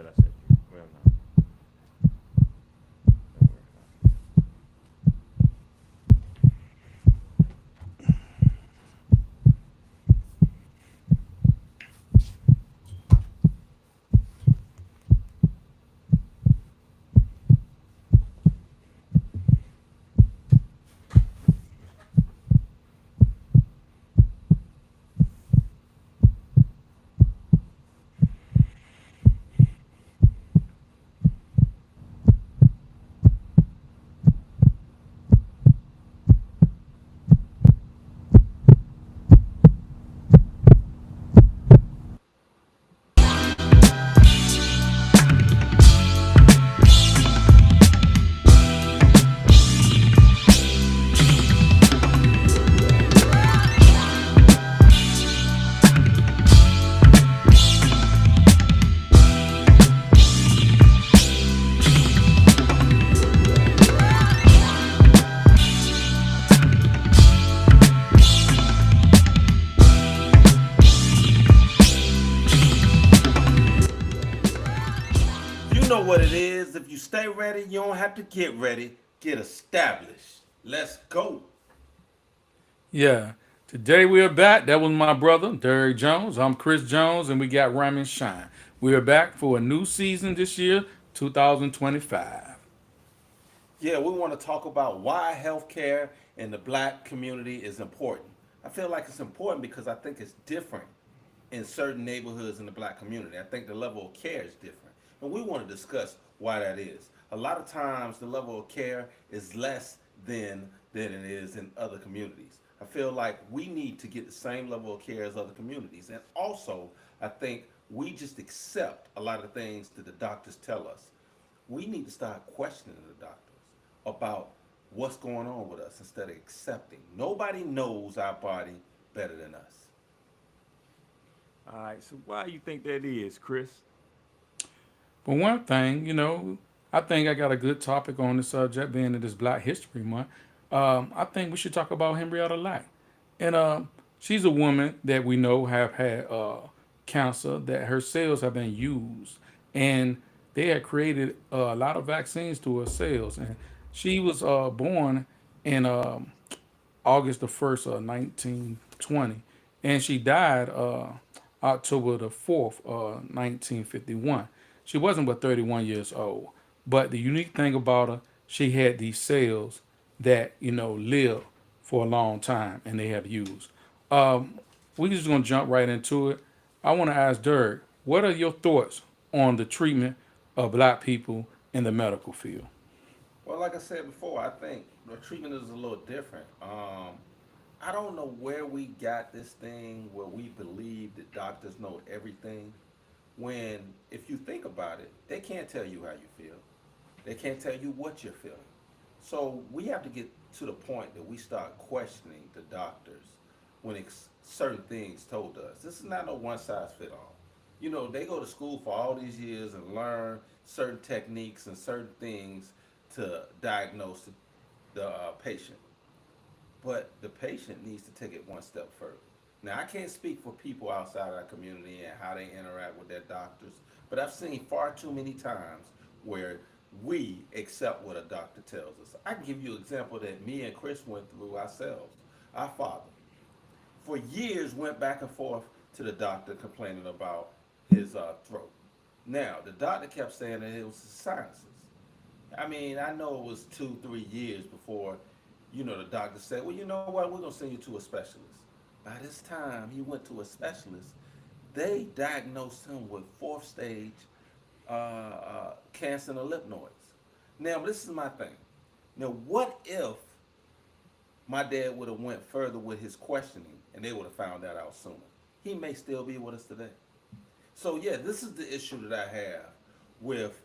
that I sent you. Well, no. Don't worry about it. You know what it is. If you stay ready, you don't have to get ready. Get established. Let's go. Yeah. Today we are back. That was my brother, Derek Jones. I'm Chris Jones, and we got Raymond Shine. We are back for a new season this year, 2025. Yeah, we want to talk about why healthcare in the black community is important. I feel like it's important because I think it's different in certain neighborhoods in the black community. I think the level of care is different. And we want to discuss why that is. A lot of times the level of care is less than it is in other communities. I feel like we need to get the same level of care as other communities. And also, I think we just accept a lot of things that the doctors tell us. We need to start questioning the doctors about what's going on with us instead of accepting. Nobody knows our body better than us. All right, so why you think that is, Chris? For one thing, I think I got a good topic on the subject, being it is Black History Month. I think we should talk about Henrietta Lacks. And she's a woman that we know have had cancer, that her cells have been used. And they had created a lot of vaccines to her cells. And she was born in August the 1st of 1920. And she died October the 4th, 1951. She wasn't but 31 years old. But the unique thing about her, she had these cells that, live for a long time and they have used. We're just going to jump right into it. I want to ask Derek, what are your thoughts on the treatment of black people in the medical field? Well, like I said before, I think the treatment is a little different. I don't know where we got this thing where we believe that doctors know everything. When, if you think about it, they can't tell you how you feel. They can't tell you what you're feeling. So we have to get to the point that we start questioning the doctors when certain things told us. This is not no one size fit all. They go to school for all these years and learn certain techniques and certain things to diagnose the patient. But the patient needs to take it one step further. Now, I can't speak for people outside our community and how they interact with their doctors, but I've seen far too many times where we accept what a doctor tells us. I can give you an example that me and Chris went through ourselves. Our father, for years, went back and forth to the doctor complaining about his throat. Now, the doctor kept saying that it was his sinuses. I mean, I know it was 2, 3 years before, the doctor said, well, you know what, we're going to send you to a specialist. By this time, he went to a specialist. They diagnosed him with fourth stage cancer in the lymph nodes. Now, this is my thing. Now, what if my dad would have went further with his questioning and they would have found that out sooner? He may still be with us today. So, yeah, this is the issue that I have with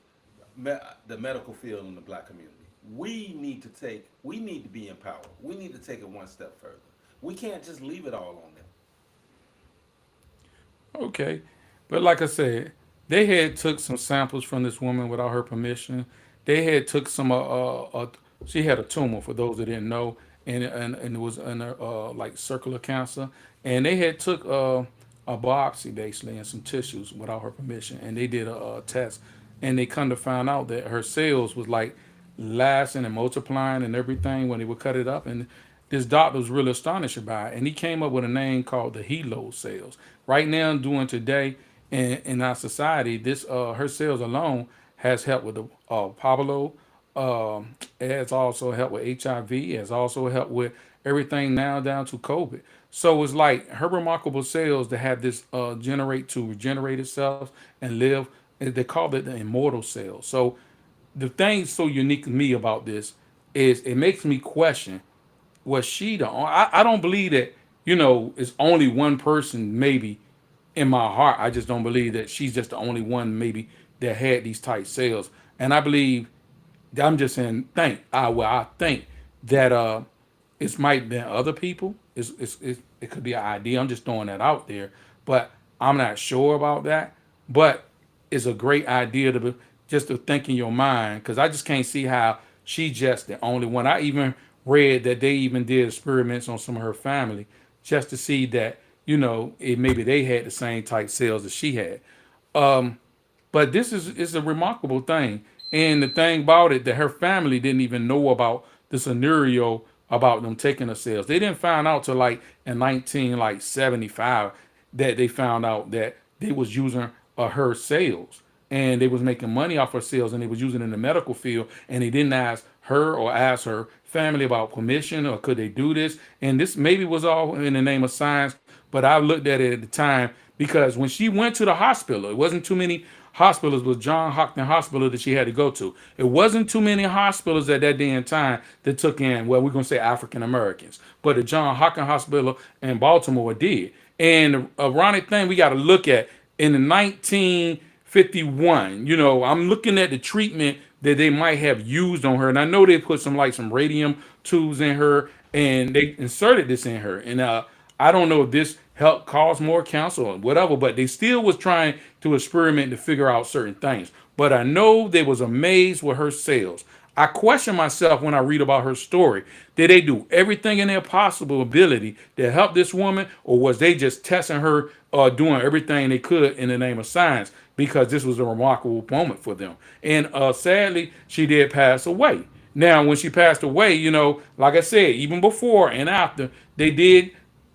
the medical field in the black community. We need to be empowered. We need to take it one step further. We can't just leave it all on them. Okay. But like I said, they had took some samples from this woman without her permission. They had took some she had a tumor for those that didn't know, and it was in like circular cancer, and they had took a biopsy basically and some tissues without her permission, and they did a test, and they come to find out that her cells was like lasting and multiplying and everything when they would cut it up, and this doctor was really astonished by it, and he came up with a name called the HeLa cells. Right now, doing today in our society, this her cells alone has helped with the polio. It has also helped with HIV. It has also helped with everything now down to COVID. So it's like her remarkable cells that have this generate to regenerate itself and live. They call it the immortal cells. So the thing so unique to me about this is it makes me question, was she the only, I don't believe that, it's only one person maybe in my heart. I just don't believe that she's just the only one maybe that had these tight cells. And I believe, I'm just saying I think that it might be other people. It could be an idea. I'm just throwing that out there, but I'm not sure about that. But it's a great idea to just to think in your mind, because I just can't see how she just the only one. I even read that they even did experiments on some of her family just to see that maybe they had the same type cells that she had. But this is a remarkable thing. And the thing about it, that her family didn't even know about the scenario about them taking the cells. They didn't find out till like in 1975 that they found out that they was using her cells, and they was making money off her cells, and they was using it in the medical field, and they didn't ask her or ask her family about permission or could they do this. And this maybe was all in the name of science, but I looked at it at the time because when she went to the hospital, it wasn't too many hospitals with John Hopkins Hospital that she had to go to. It wasn't too many hospitals at that day and time that took in, well, we're going to say African Americans. But the John Hopkins Hospital in Baltimore did. And the ironic thing we got to look at, in the 1951, I'm looking at the treatment that they might have used on her. And I know they put some radium tubes in her, and they inserted this in her. And I don't know if this helped cause more cancer or whatever, but they still was trying to experiment to figure out certain things. But I know they was amazed with her cells. I question myself when I read about her story. Did they do everything in their possible ability to help this woman, or was they just testing her, doing everything they could in the name of science? Because this was a remarkable moment for them. And sadly, she did pass away. Now, when she passed away, like I said, even before and after, they did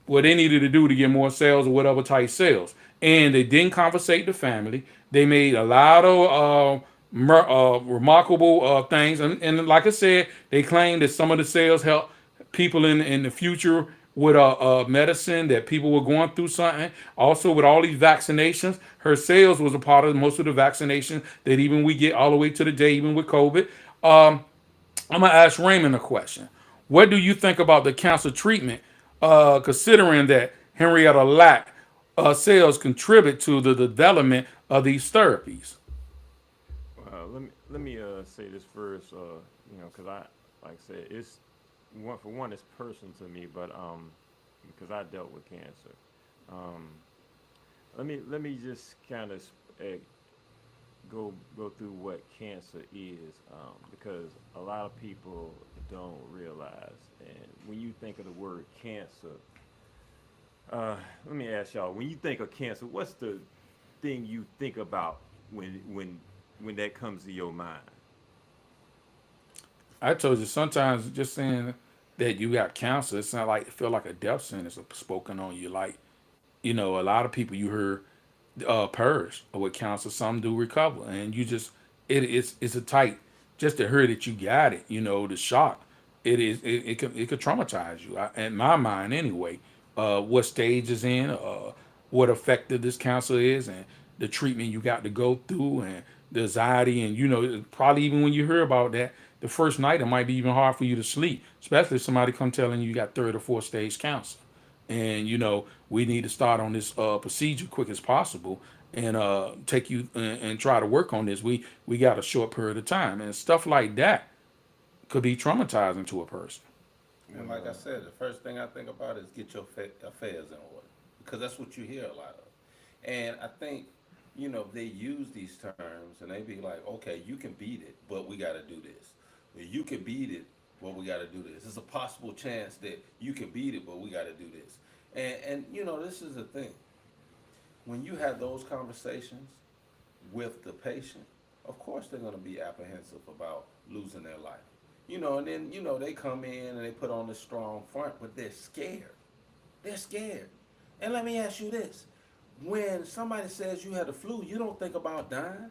what they needed to do to get more sales or whatever type sales. And they didn't compensate the family. They made a lot of remarkable things. And like I said, they claimed that some of the sales helped people in the future with medicine, that people were going through something. Also, with all these vaccinations, her sales was a part of most of the vaccinations that even we get all the way to the day, even with COVID. I'm gonna ask Raymond a question. What do you think about the cancer treatment, considering that Henrietta Lacks cells contribute to the development of these therapies? Let me say this first. Because like I said, it's one for one, it's personal to me, but because I dealt with cancer. Um, let me just kind of go through what cancer is, because a lot of people don't realize. And when you think of the word cancer, let me ask y'all: when you think of cancer, what's the thing you think about when that comes to your mind? I told you sometimes just saying that you got cancer, it's not like it feel like a death sentence spoken on you. Like, a lot of people you heard perish with cancer. Some do recover, and you just it's a tight, just to hear that you got it. The shock. It could traumatize you. In my mind, anyway. What stage is in, what effective this cancer is, and the treatment you got to go through, and the anxiety, and probably even when you hear about that, the first night it might be even hard for you to sleep, especially if somebody come telling you got third or fourth stage cancer, and we need to start on this procedure quick as possible, and take you and try to work on this. We got a short period of time, and stuff like that could be traumatizing to a person. And like I said, the first thing I think about is get your affairs in order, because that's what you hear a lot of. And I think, they use these terms and they be like, okay, you can beat it, but we got to do this. Or you can beat it, but we got to do this. There's a possible chance that you can beat it, but we got to do this. And this is the thing. when you have those conversations with the patient, of course they're going to be apprehensive about losing their life. And then, they come in and they put on this strong front, but they're scared. They're scared. And let me ask you this. When somebody says you had the flu, you don't think about dying.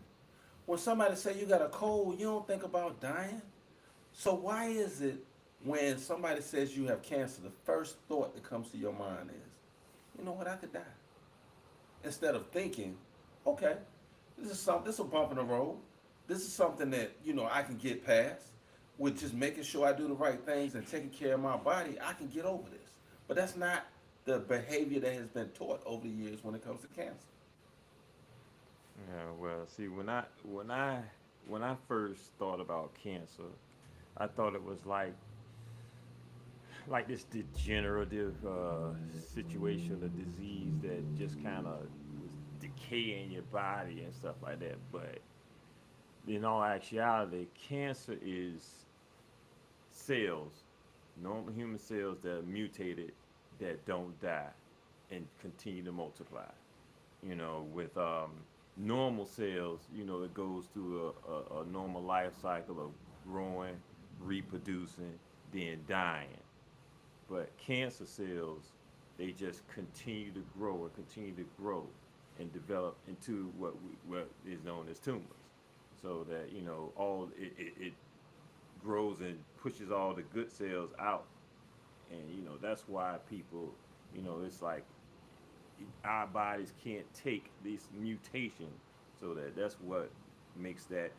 When somebody say you got a cold, you don't think about dying. So why is it when somebody says you have cancer, the first thought that comes to your mind is, you know what, I could die. Instead of thinking, okay, this is a bump in the road. This is something that, I can get past. With just making sure I do the right things and taking care of my body, I can get over this. But that's not the behavior that has been taught over the years when it comes to cancer. Yeah, well, see, when I first thought about cancer, I thought it was like this degenerative situation, a disease that just kind of was decaying your body and stuff like that. But in all actuality, cancer is cells, normal human cells that are mutated, that don't die and continue to multiply. With normal cells, it goes through a normal life cycle of growing, reproducing, then dying. But cancer cells, they just continue to grow and continue to grow and develop into what is known as tumors. So that all it grows and pushes all the good cells out, and that's why people, it's like our bodies can't take this mutation, so that's what makes that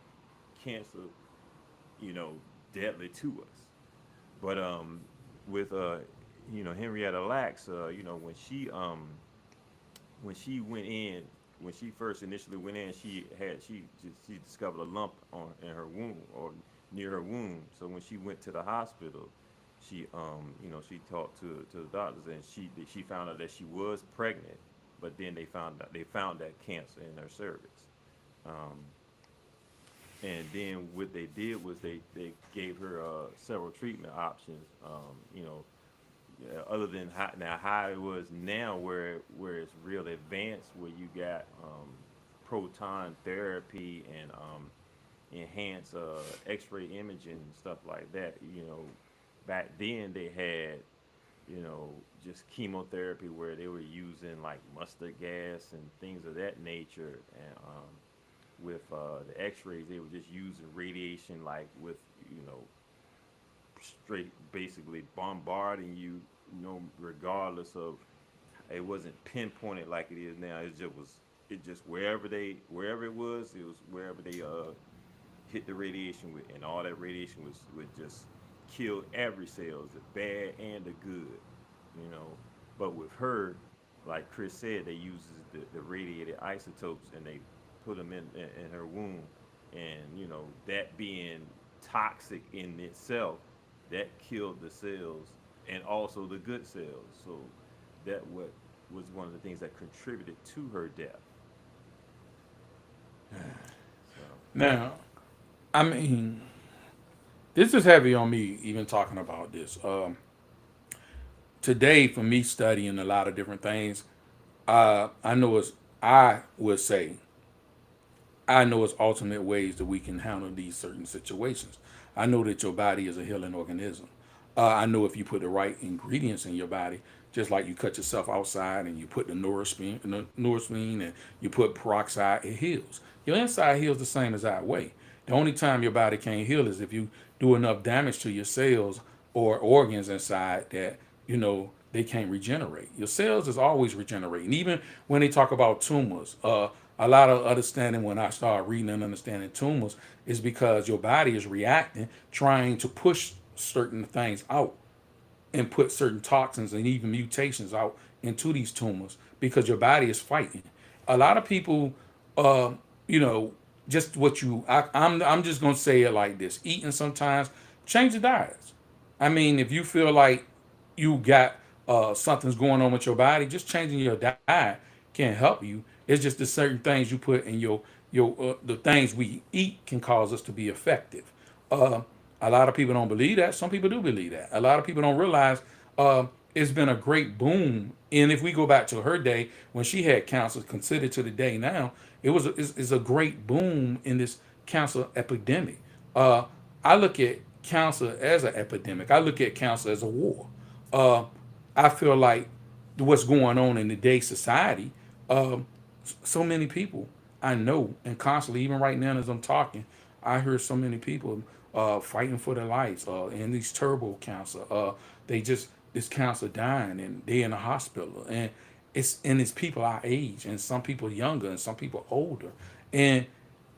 cancer, you know, deadly to us. But with Henrietta Lacks, when she went in, when she first initially went in, she discovered a lump in her womb, or near her womb. So when she went to the hospital, she talked to the doctors, and she found out that she was pregnant, but then they found that cancer in her cervix. Um, and then what they did was they gave her several treatment options. Yeah, other than how it was now, where it's real advanced, where you got proton therapy and enhanced X-ray imaging and stuff like that. Back then they had just chemotherapy where they were using like mustard gas and things of that nature, and with the X-rays they were just using radiation, like with you know straight basically bombarding you, regardless of, it wasn't pinpointed like it is now. It just wherever it was wherever they hit the radiation with, and all that radiation would just kill every cell, the bad and the good, you know. But with her, like Chris said, they uses the radiated isotopes, and they put them in her womb, and that being toxic in itself, that killed the cells and also the good cells. So that what was one of the things that contributed to her death. So Now, I mean, this is heavy on me even talking about this. Today, for me studying a lot of different things, I know it's, I would say, I know it's alternate ways that we can handle these certain situations. I know that your body is a healing organism. I know if you put the right ingredients in your body, just like you cut yourself outside and you put the nourishment and you put peroxide, it heals. Your inside heals the same as that way. The only time your body can't heal is if you do enough damage to your cells or organs inside that they can't regenerate. Your cells is always regenerating. Even when they talk about tumors, a lot of understanding when I started reading and understanding tumors is because your body is reacting, trying to push certain things out and put certain toxins and even mutations out into these tumors because your body is fighting. A lot of people, uh, you know, just I'm just gonna say it like this: eating sometimes, change the diets. I mean, if you feel like you got something's going on with your body, just changing your diet can help you. It's just the certain things you put in your the things we eat can cause us to be effective. Uh, a lot of people don't believe that. Some people do believe that. A lot of people don't realize it's been a great boom. And if we go back to her day when she had cancer, considered to the day now, it's a great boom in this cancer epidemic. Uh, I look at cancer as an epidemic. I look at cancer as a war. Uh, I feel like what's going on in today's society. Um, so many people I know, and constantly, even right now as I'm talking, I hear so many people fighting for their lives and these turbo cancer. They just this cancer dying and they in the hospital, and it's people our age, and some people younger, and some people older. And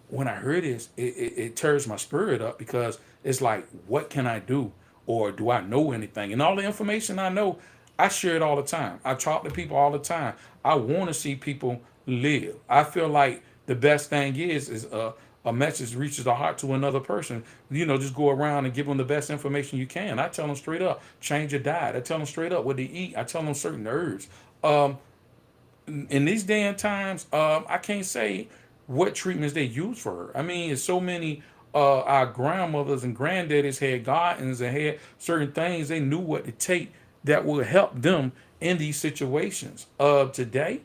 when I hear this, it tears my spirit up because it's like, what can I do? Or do I know anything? And all the information I know, I share it all the time. I talk to people all the time. I want to see people live. I feel like the best thing is a message reaches the heart to another person. Just go around and give them the best information you can. I tell them straight up, change your diet. I tell them straight up what they eat. I tell them certain herbs. In these day and times, I can't say what treatments they use for her. I mean, it's so many. Our grandmothers and granddaddies had gardens and had certain things they knew what to take that would help them in these situations. Today,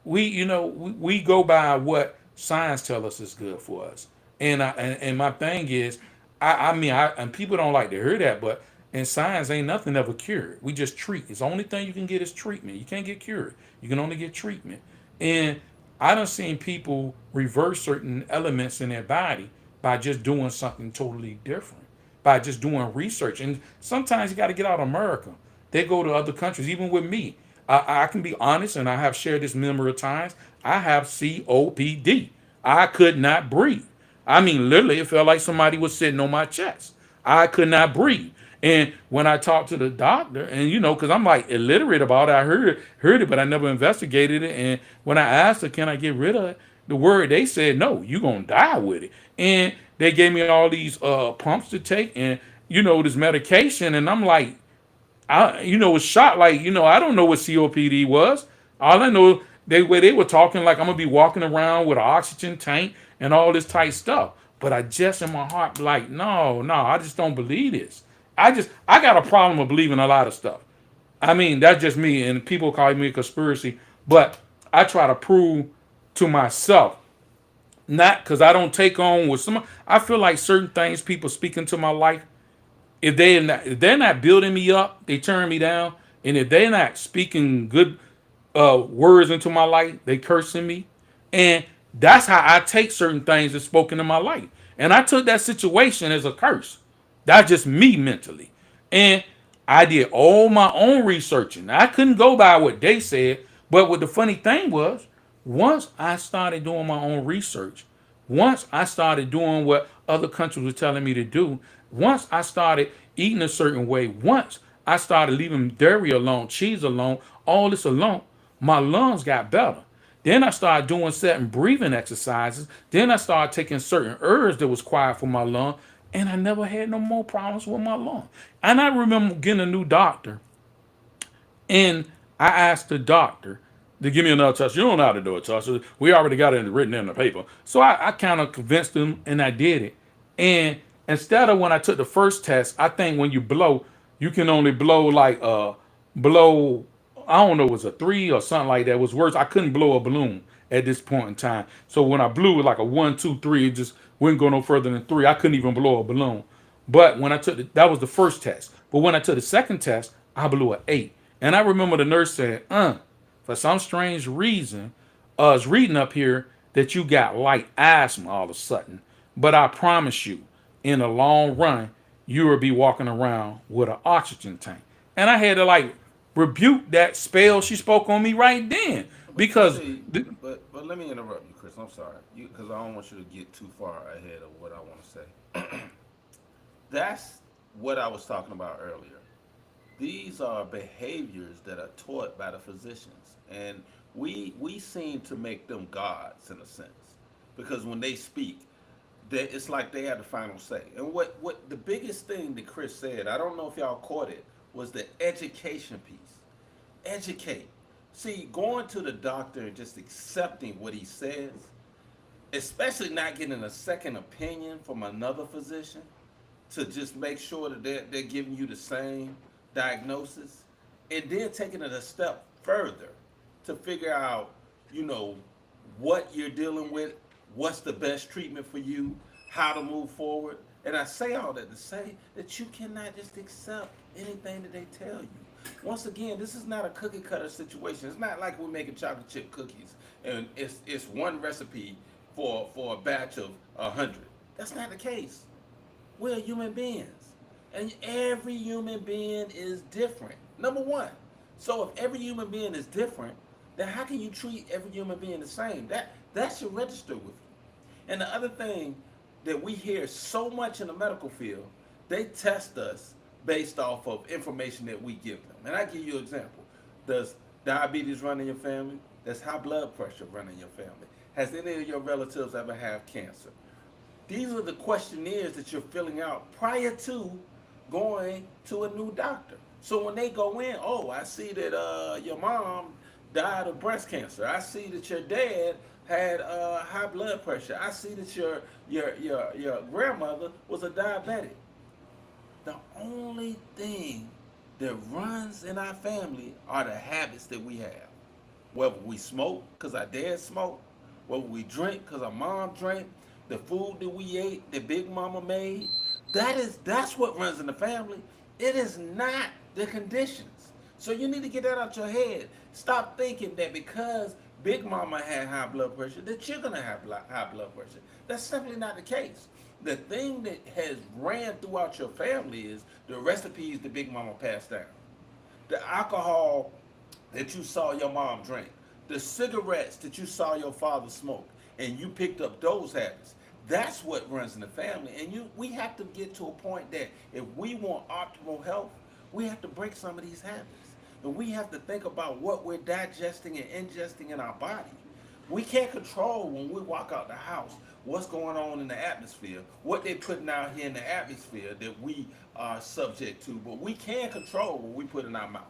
we go by what science tell us is good for us. And my thing is, and people don't like to hear that, but in science ain't nothing ever cured. We just treat. It's the only thing you can get is treatment. You can't get cured. You can only get treatment. And I done seen people reverse certain elements in their body by just doing something totally different, by just doing research. And sometimes you got to get out of America. They go to other countries, even with me. I can be honest, and I have shared this numerous times. I have COPD. I could not breathe. I mean, literally, it felt like somebody was sitting on my chest. I could not breathe. And when I talked to the doctor, and because I'm like illiterate about it, I heard it, but I never investigated it. And when I asked her, "Can I get rid of it?" The word they said, "No, you gonna die with it." And they gave me all these pumps to take, and this medication, and I'm like, was shocked. Like, I don't know what COPD was. All I know, they were talking like I'm gonna be walking around with an oxygen tank and all this tight stuff. But I just in my heart like, no, I just don't believe this. I got a problem with believing a lot of stuff. I mean, that's just me, and people call me a conspiracy. But I try to prove to myself, not because I don't take on with some. I feel like certain things people speak into my life, if they're not building me up, they turn me down. And if they're not speaking good words into my life, they cursing me. And that's how I take certain things that's spoken in my life. And I took that situation as a curse. That's just me mentally. And I did all my own researching. I couldn't go by what they said. But what the funny thing was, once I started doing my own research, once I started doing what other countries were telling me to do, once I started eating a certain way, once I started leaving dairy alone, cheese alone, all this alone, my lungs got better. Then I started doing certain breathing exercises. Then I started taking certain herbs that was quiet for my lung, and I never had no more problems with my lung. And I remember getting a new doctor, and I asked the doctor to give me another test. You don't know how to do a test. We already got it written in the paper. So I kind of convinced him, and I did it. And instead of when I took the first test, I think when you blow, you can only blow like blow. I don't know, it was a 3 or something like that. It was worse. I couldn't blow a balloon at this point in time. So when I blew it like a 1, 2, 3, it just wouldn't go no further than 3. I couldn't even blow a balloon. But when I took that was the first test. But when I took the second test, I blew an 8. And I remember the nurse said, for some strange reason, I was reading up here that you got light asthma all of a sudden. But I promise you, in the long run, you will be walking around with an oxygen tank. And I had to like rebuke that spell she spoke on me right then. But you Because, see, but let me interrupt you, Chris. I'm sorry, because I don't want you to get too far ahead of what I want to say. That's what I was talking about earlier. These are behaviors that are taught by the physicians, and we seem to make them gods in a sense, because when they speak, it's like they have the final say. And what the biggest thing that Chris said, I don't know if y'all caught it, was the education piece. Educate. See, going to the doctor and just accepting what he says, especially not getting a second opinion from another physician to just make sure that they're giving you the same diagnosis, and then taking it a step further to figure out, you know, what you're dealing with, what's the best treatment for you, how to move forward. And I say all that to say that you cannot just accept anything that they tell you. Once again, this is not a cookie cutter situation. It's not like we're making chocolate chip cookies and it's one recipe for a batch of 100. That's not the case. We're human beings. And every human being is different. Number one. So if every human being is different, then how can you treat every human being the same? That should register with you. And the other thing that we hear so much in the medical field, they test us based off of information that we give them. And I give you an example. Does diabetes run in your family? Does high blood pressure run in your family? Has any of your relatives ever had cancer? These are the questionnaires that you're filling out prior to going to a new doctor. So when they go in, oh, I see that your mom died of breast cancer. I see that your dad had high blood pressure. I see that your grandmother was a diabetic. The only thing that runs in our family are the habits that we have. Whether we smoke because our dad smoked, whether we drink because our mom drank, the food that we ate that Big Mama made, that's what runs in the family. It is not the conditions. So you need to get that out your head. Stop thinking that because Big Mama had high blood pressure that you're gonna have high blood pressure. That's simply not the case. The thing that has ran throughout your family is the recipes that Big Mama passed down, the alcohol that you saw your mom drink, the cigarettes that you saw your father smoke, and you picked up those habits. That's what runs in the family. And we have to get to a point that if we want optimal health, we have to break some of these habits. And we have to think about what we're digesting and ingesting in our body. We can't control when we walk out the house what's going on in the atmosphere, what they're putting out here in the atmosphere that we are subject to, but we can control what we put in our mouth.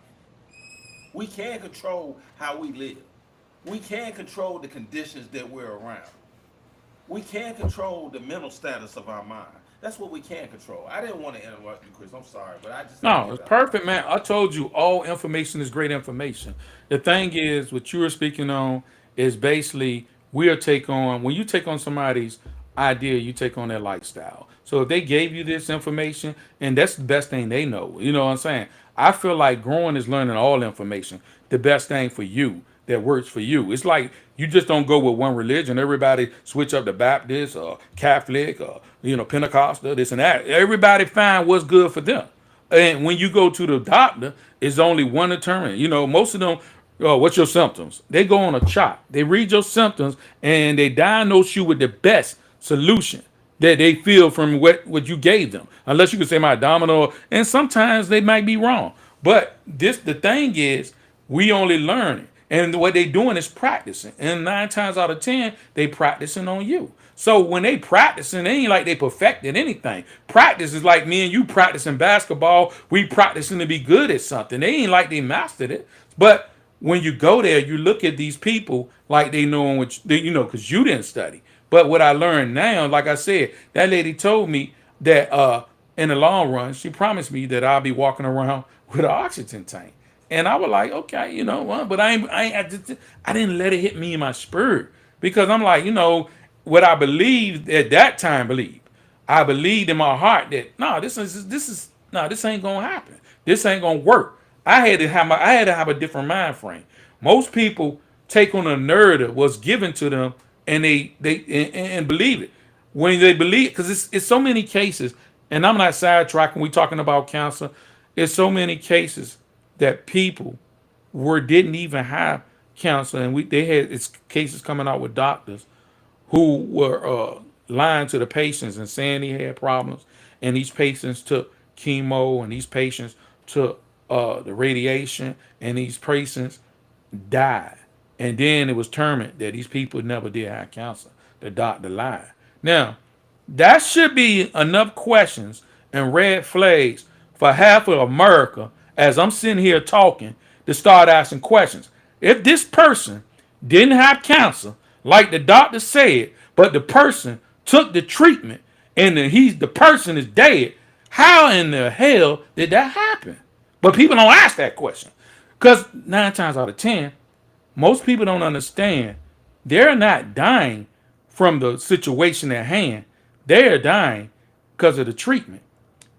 We can control how we live. We can control the conditions that we're around. We can control the mental status of our mind. That's what we can control. I didn't want to interrupt you, Chris. I'm sorry, but I just had to No, get it's that out. perfect, man. I told you all information is great information. The thing is, what you were speaking on is basically we'll take on when you take on somebody's idea, you take on their lifestyle. So if they gave you this information, and that's the best thing they know, you know what I'm saying? I feel like growing is learning all information. The best thing for you that works for you. It's like you just don't go with one religion. Everybody switch up to Baptist or Catholic or Pentecostal, this and that. Everybody find what's good for them. And when you go to the doctor, it's only one determinant. Most of them, oh, what's your symptoms? They go on a chart. They read your symptoms and they diagnose you with the best solution that they feel from what you gave them. Unless you can say my abdominal, and sometimes they might be wrong. But the thing is, we only learn it. And what they doing is practicing. And 9 times out of 10, they practicing on you. So when they practicing, it ain't like they perfected anything. Practice is like me and you practicing basketball. We practicing to be good at something. They ain't like they mastered it. But when you go there, you look at these people like they know what because you didn't study. But what I learned now, like I said, that lady told me that in the long run, she promised me that I'll be walking around with an oxygen tank. And I was like, okay, you know what? But I didn't let it hit me in my spirit because I'm like, what I believed at that time, I believed in my heart that no, this ain't gonna happen. This ain't gonna work. I had to have a different mind frame. Most people take on a narrative was given to them and they believe it. When they believe, because it's so many cases, and I'm not sidetracking. We talking about cancer. It's so many cases that people didn't even have cancer, and they had cases coming out with doctors who were lying to the patients and saying he had problems, and these patients took chemo, and these patients took the radiation, and these patients died. And then it was determined that these people never did have cancer. The doctor lied. Now, that should be enough questions and red flags for half of America as I'm sitting here talking to start asking questions. If this person didn't have cancer, like the doctor said, but the person took the treatment and the person is dead, how in the hell did that happen? But people don't ask that question. Because 9 times out of 10, most people don't understand. They're not dying from the situation at hand. They are dying because of the treatment.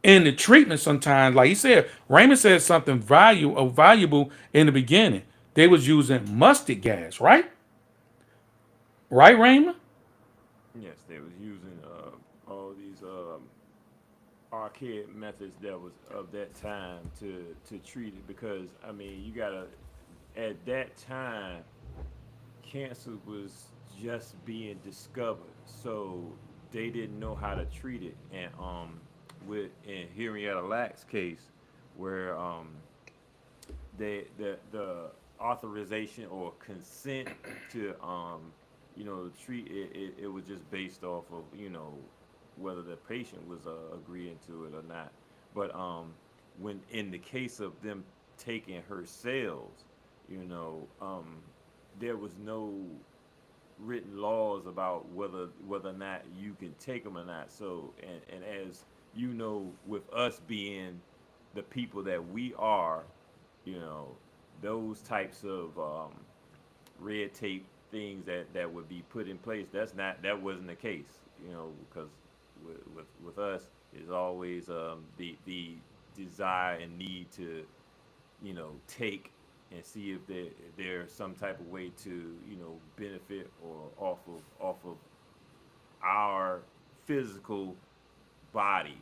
And the treatment sometimes, like he said, Raymond said something valuable in the beginning. They was using mustard gas, right? Right, Raymond? Yes, they was using all these archaic methods that was of that time to treat it, because I mean you gotta, at that time cancer was just being discovered, so they didn't know how to treat it. And with in Henrietta Lacks case, where the authorization or consent to treat it, it was just based off of whether the patient was agreeing to it or not. But when in the case of them taking her cells, you know, there was no written laws about whether or not you can take them or not. So, and as you know, with us being the people that we are, you know, those types of red tape things that would be put in place, that wasn't the case, because with us is always the desire and need to take and see if there's some type of way to benefit or off of our physical bodies.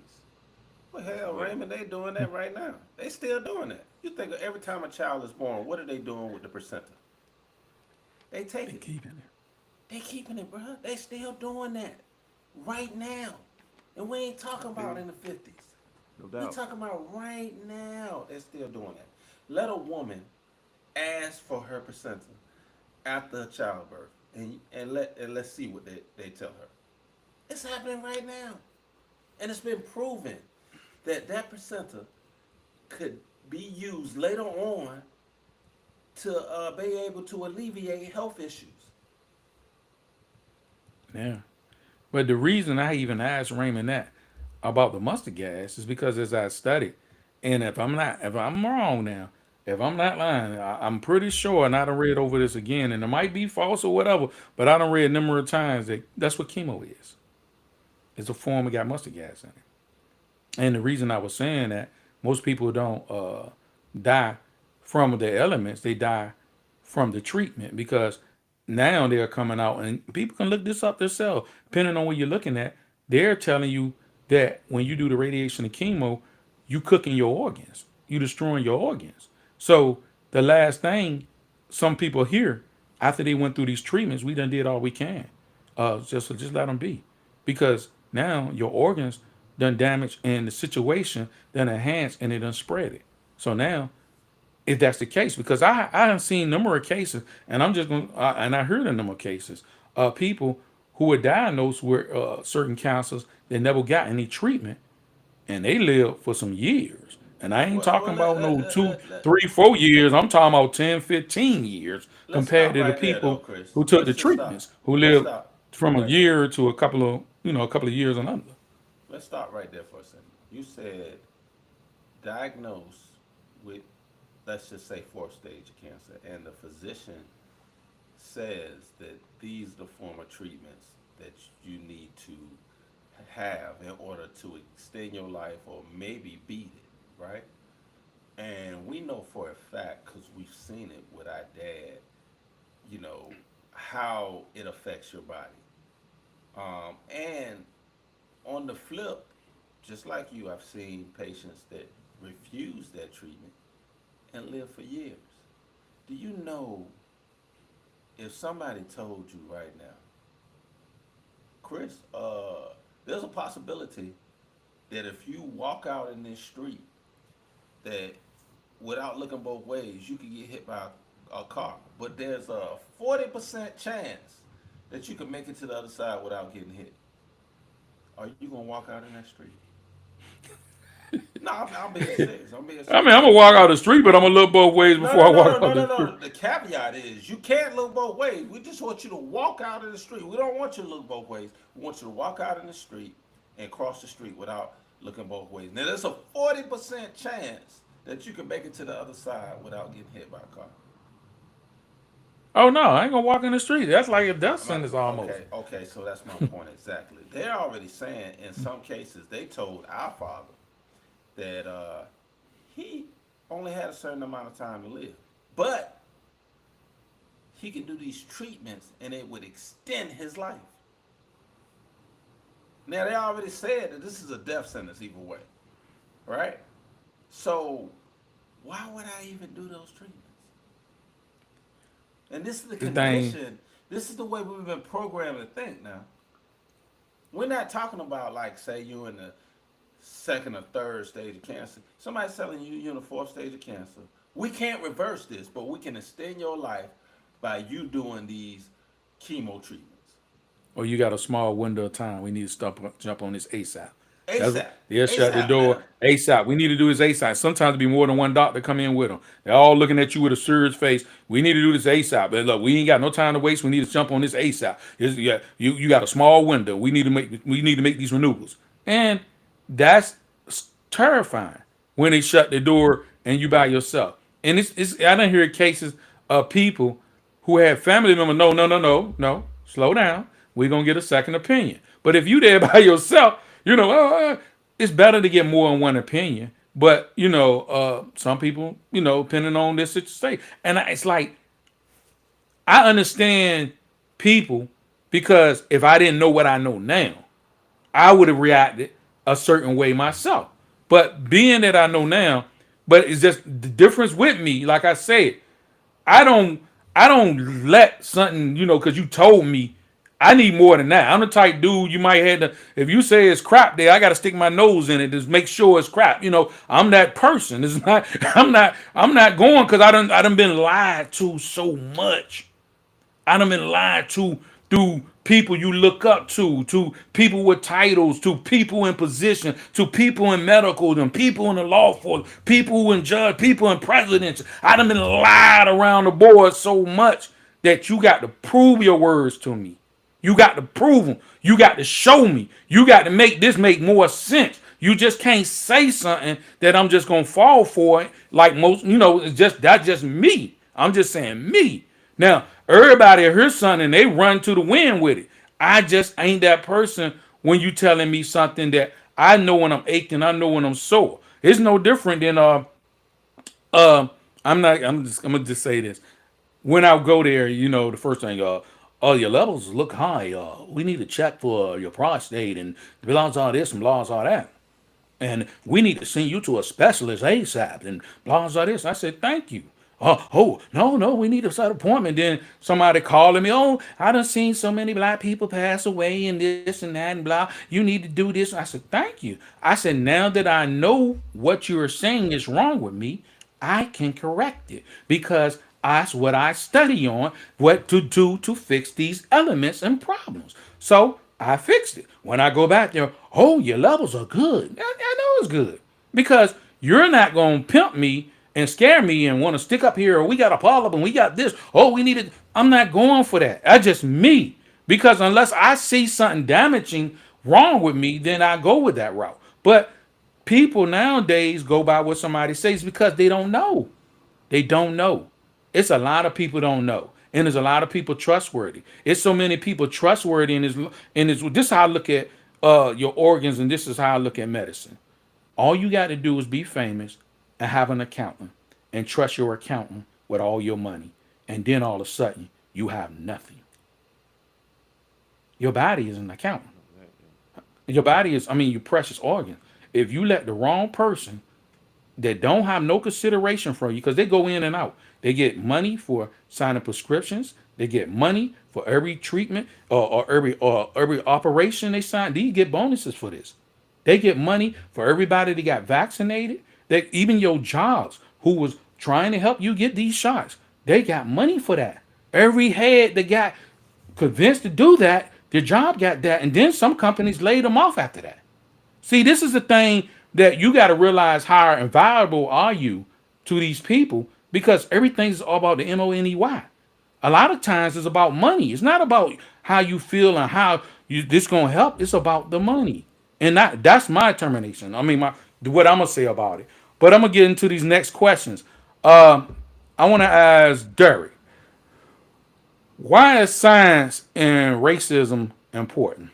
Well, That's hell, what. Raymond, they doing that right now. They still doing that. You think of every time a child is born, what are they doing with the placenta? They They taking it. keeping it. They keeping it, bro. They still doing that right now. And we ain't talking about in the 50s. No We doubt. talking about right now. They're still doing that. Let a woman ask for her placenta after childbirth, and let's see what they tell her. It's happening right now, and it's been proven that that placenta could be used later on to be able to alleviate health issues. Yeah. But the reason I even asked Raymond that about the mustard gas is because as I studied, and if I'm wrong now, if I'm not lying, I'm pretty sure, and I done read over this again, and it might be false or whatever, but I done read numerous times that that's what chemo is. It's a form that got mustard gas in it. And the reason I was saying that most people don't die from the elements, they die from the treatment because now they're coming out and people can look this up themselves, depending on what you're looking at. They're telling you that when you do the radiation and chemo, you cooking your organs, you destroying your organs. So the last thing some people hear after they went through these treatments, we done did all we can. Just let them be, because now your organs done damage and the situation done enhanced and it done spread it. So now, if that's the case, because I have seen a number of cases, and I'm just going and I heard a number of cases of people who were diagnosed with certain cancers that never got any treatment, and they lived for some years. And I ain't Well, talking about no two, let, 3, 4 years. I'm talking about 10, 15 years let's compared stop to the right there, though, people Chris. who took the Let's just stop. treatments, who Let's lived stop from a right there. year to a couple of years and under. Let's stop right there for a second. You said diagnosed with, let's just say, fourth stage of cancer, and the physician says that these are the form of treatments that you need to have in order to extend your life or maybe beat it, right? And we know for a fact, because we've seen it with our dad, you know, how it affects your body. And on the flip, just like you, I've seen patients that refuse that treatment and live for years. Do you know, if somebody told you right now, Chris, there's a possibility that if you walk out in this street, that without looking both ways, you could get hit by a car. But there's a 40% chance that you can make it to the other side without getting hit. Are you gonna walk out in that street? No, I'm being serious. I'm being I serious. mean, I'm gonna walk out the street, but I'm gonna look both ways No, before no, I no, walk no, no, out no, the street. no. The caveat is you can't look both ways. We just want you to walk out in the street. We don't want you to look both ways. We want you to walk out in the street and cross the street without looking both ways. Now, there's a 40% chance that you can make it to the other side without getting hit by a car? Oh no, I ain't gonna walk in the street. That's like a death sentence almost. Okay, okay, so that's my point exactly. They're already saying in some cases they told our father that he only had a certain amount of time to live, but he could do these treatments and it would extend his life. Now they already said that this is a death sentence either way, right? So why would I even do those treatments? And this is the The thing, condition. This is the way we've been programmed to think now. We're not talking about like say you in the second or third stage of cancer. Somebody's telling you you're in the fourth stage of cancer. We can't reverse this, but we can extend your life by you doing these chemo treatments. or you got a small window of time. We need to stop, jump on this ASAP. That's ASAP. yeah, shut the ASAP door now. ASAP. We need to do this ASAP. Sometimes it be more than one doctor come in with them. They're all looking at you with a serious face. We need to do this ASAP. And look, we ain't got no time to waste. We need to jump on this ASAP. Yeah, you got a small window. We need to make these renewals, and that's terrifying when they shut the door and you by yourself. And it's I done hear cases of people who had family members. No, no, no, no, no. Slow down. We're gonna get a second opinion. But if you there by yourself, it's better to get more than one opinion. But some people, depending on this situation, and it's like I understand people because if I didn't know what I know now, I would have reacted a certain way myself. But being that I know now, but it's just the difference with me. Like I said, I don't I don't let something, because you told me. I need more than that. I'm the type dude you might have to. If you say it's crap there, I got to stick my nose in it to make sure it's crap. I'm that person. It's not. I'm not going because I done been lied to so much. I done been lied to through people you look up to people with titles, to people in position, to people in medical, and people in the law force, people who in judge, people in presidents. I done been lied around the board so much that you got to prove your words to me. You got to prove them. You got to show me. You got to make this make more sense. You just can't say something that I'm just gonna fall for it like most. It's just that's just me. I'm just saying me. Now everybody hears something and they run to the wind with it. I just ain't that person when you telling me something that I know when I'm aching. I know when I'm sore. It's no different than uh I'm not. I'm gonna just say this when I go there, the first thing, oh, your levels look high. We need to check for your prostate and belongs all this and belongs all that. And we need to send you to a specialist ASAP and blah blah this. I said, thank you. Oh, no, no, we need a set appointment. Then somebody calling me, oh, I done seen so many black people pass away and this and that and blah. You need to do this. I said, thank you. I said, now that I know what you're saying is wrong with me, I can correct it because that's what I study on, what to do to fix these elements and problems. So I fixed it. When I go back there, oh, your levels are good. I know it's good because you're not going to pimp me and scare me and want to stick up here. Or we got a problem and we got this. Oh, we need it. I'm not going for that. That's just me because unless I see something damaging wrong with me, then I go with that route. But people nowadays go by what somebody says because they don't know. They don't know. It's a lot of people don't know. And there's a lot of people trustworthy. It's so many people trustworthy in this. This is how I look at your organs, and this is how I look at medicine. All you got to do is be famous and have an accountant and trust your accountant with all your money. And then all of a sudden, you have nothing. Your body is an accountant. Your body is, your precious organ. If you let the wrong person that don't have no consideration for you because they go in and out. They get money for signing prescriptions. They get money for every treatment or every operation they sign. These get bonuses for this. They get money for everybody that got vaccinated. That even your jobs who was trying to help you get these shots, they got money for that. Every head that got convinced to do that, their job got that, and then some companies laid them off after that. See, this is the thing that you got to realize how invaluable are you to these people because everything's all about the money. A lot of times it's about money. It's not about how you feel and how this gonna help. It's about the money, and that's my determination. What I'm gonna say about it. But I'm gonna get into these next questions. I want to ask Derek, why is science and racism important?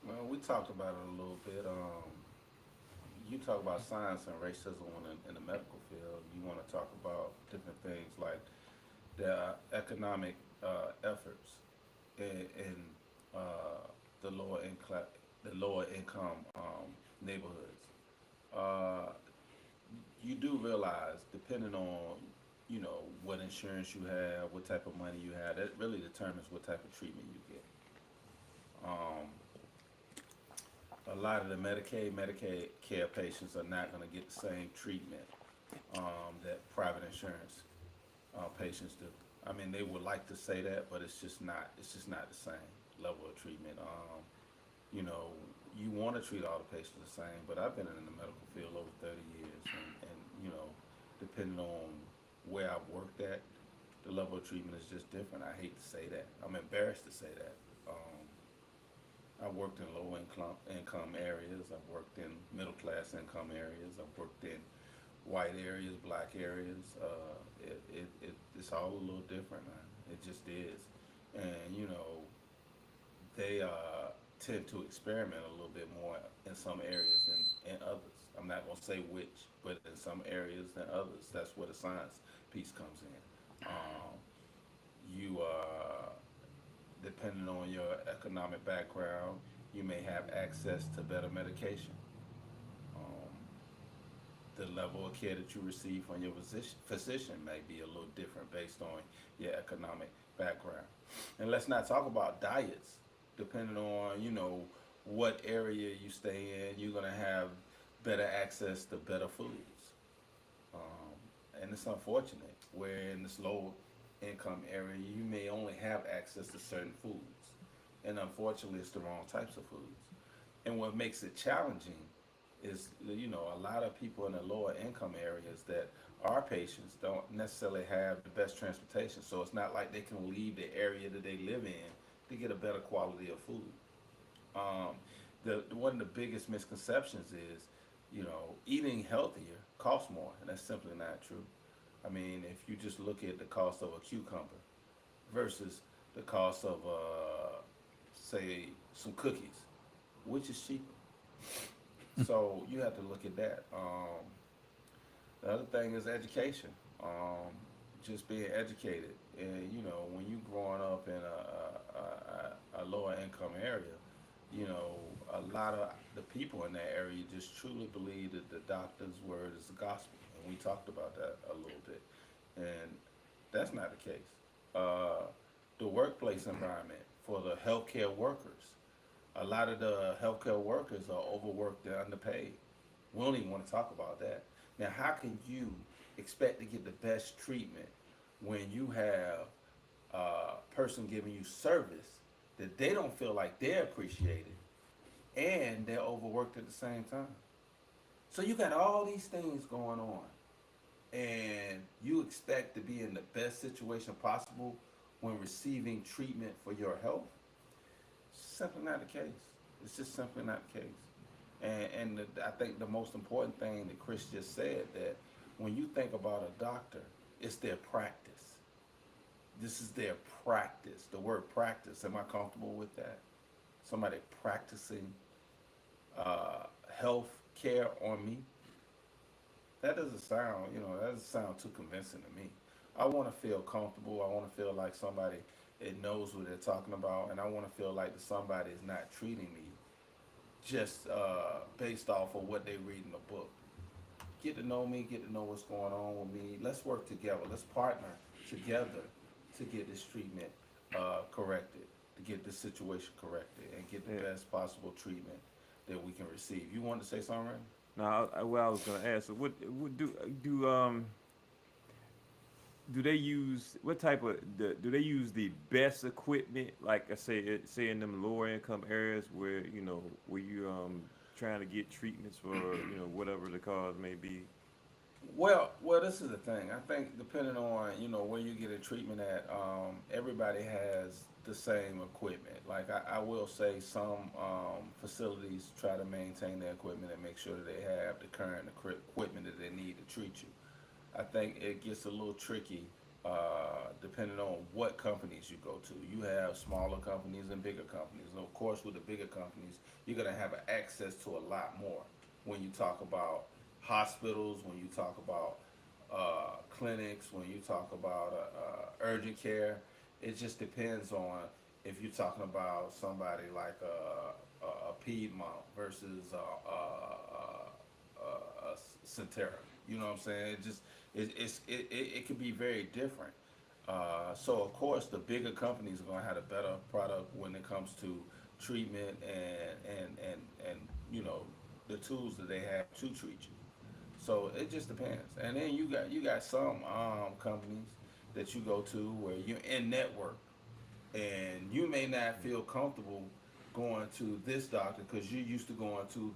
Well, we talked about it a little bit. You talk about science and racism in the medical field. You want to talk about different things like the economic efforts in the lower income neighborhoods. Uh, you do realize, depending on what insurance you have, what type of money you have, that really determines what type of treatment you get. Um, a lot of the Medicaid care patients are not going to get the same treatment that private insurance patients do. I mean, they would like to say that, but it's just not. It's just not the same level of treatment. You know, you want to treat all the patients the same, but I've been in the medical field over 30 years, and depending on where I've worked at, the level of treatment is just different. I hate to say that. I'm embarrassed to say that. I've worked in income areas. I've worked in middle class income areas. I've worked in white areas, black areas. It's all a little different, man. It just is. And they tend to experiment a little bit more in some areas than in others. I'm not gonna say which, but in some areas than others. That's where the science piece comes in. You Depending on your economic background, you may have access to better medication. Um, the level of care that you receive from your physician may be a little different based on your economic background. And let's not talk about diets. Depending on what area you stay in, you're gonna have better access to better foods. And it's unfortunate where in this low income area you may only have access to certain foods, and unfortunately it's the wrong types of foods. And what makes it challenging is a lot of people in the lower income areas that are patients don't necessarily have the best transportation, so it's not like they can leave the area that they live in to get a better quality of food. um, One of the biggest misconceptions is, eating healthier costs more, and that's simply not true. I mean, if you just look at the cost of a cucumber versus the cost of, say, some cookies, which is cheaper? So you have to look at that. The other thing is education. Just being educated, and when you growing up in a lower income area, a lot of the people in that area just truly believe that the doctor's word is the gospel, and we talked about that a little bit, and that's not the case. Uh, the workplace environment for the healthcare workers, a lot of the healthcare workers are overworked and underpaid. We don't even want to talk about that. Now, how can you expect to get the best treatment when you have a person giving you service that they don't feel like they're appreciated and they're overworked at the same time? So you got all these things going on, and you expect to be in the best situation possible when receiving treatment for your health? Simply not the case. It's just simply not the case. I think the most important thing that Chris just said, that when you think about a doctor, it's their practice. This is their practice. The word practice. Am I comfortable with that? Somebody practicing health care on me. That doesn't sound too convincing to me. I want to feel comfortable. I want to feel like somebody it knows what they're talking about, and I want to feel like that somebody is not treating me just based off of what they read in the book. Get to know me, get to know what's going on with me. Let's work together. Let's partner together to get this treatment corrected, to get this situation corrected, and get the Yeah. best possible treatment that we can receive. You want to say something, Randy? Now, what I was gonna ask, so what do they use? What type of do they use the best equipment? Like I say in them lower income areas where where you trying to get treatments for whatever the cause may be. Well, this is the thing. I think depending on where you get a treatment at, everybody has the same equipment. Like I will say, some facilities try to maintain their equipment and make sure that they have the current equipment that they need to treat you. I think it gets a little tricky depending on what companies you go to. You have smaller companies and bigger companies. And of course, with the bigger companies, you're going to have access to a lot more when you talk about hospitals, when you talk about clinics, when you talk about urgent care. It just depends on if you're talking about somebody like a Piedmont versus a Centera. You know what I'm saying? It could be very different. So of course, the bigger companies are going to have a better product when it comes to treatment and you know the tools that they have to treat you. So it just depends. And then you got some companies that you go to where you're in network, and you may not feel comfortable going to this doctor because you're used to going to